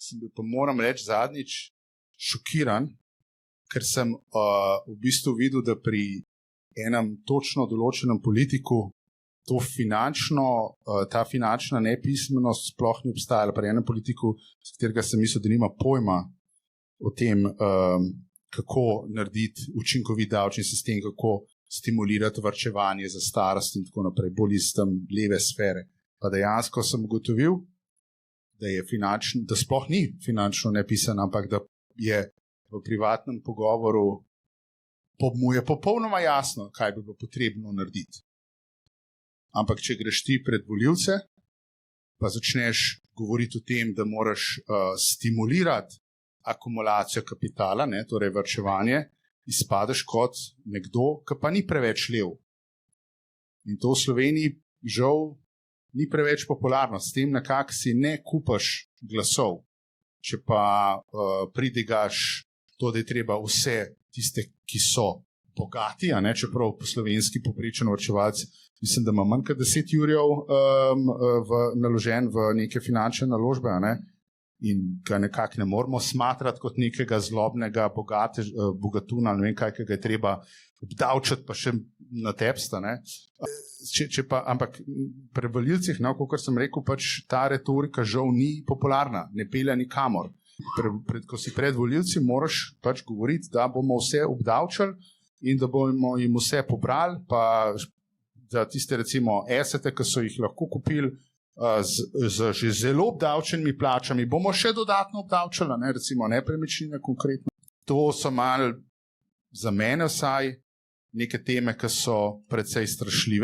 sem bil, pa moram reči, zadnjič šokiran, ker sem v bistvu videl, da pri enem točno določenem politiku ta finančna nepismenost sploh ni obstajala. Pri enem politiku, s katerega sem mislil, da nima pojma o tem, kako narediti učinkovit davčni sistem, kako stimulirati varčevanje za starost in tako naprej, bolj iz tam leve sfere. Pa dejansko sem ugotovil, da sploh ni finančno nepisan, ampak da je v privatnem pogovoru mu je popolnoma jasno, kaj bi bilo potrebno narediti. Ampak če greš ti pred volivce, pa začneš govoriti o tem, da moraš stimulirati akumulacijo kapitala, torej varčevanje, izpadeš kot nekdo, ki pa ni preveč lev. In to v Sloveniji žal ni preveč popularno. S tem nekako si ne kupaš glasov. Če pa pridigaš to, da je treba vse tiste, ki so bogati, čeprav po slovenski povprečen varčevalci, mislim, da ima manj kot 10 jurjev naložen v neke finančne naložbe, in ga nekako ne moramo smatrati kot nekega zlobnega bogatuna, ne vem kaj, ki ga je treba obdavčati, pa še na tepsta. Ampak pri volivcih, kot sem rekel, pač ta retorika žal ni popularna, ne pelje nikamor. Ko si pred volivci, moraš pač govoriti, da bomo vse obdavčali in da bomo jim vse pobrali, pa za tiste recimo esete, ki so jih lahko kupili z že zelo obdavčenimi plačami, bomo še dodatno obdavčali, recimo nepremičnine konkretno. To so malo, za mene vsaj, neke teme, ki so precej strašljive.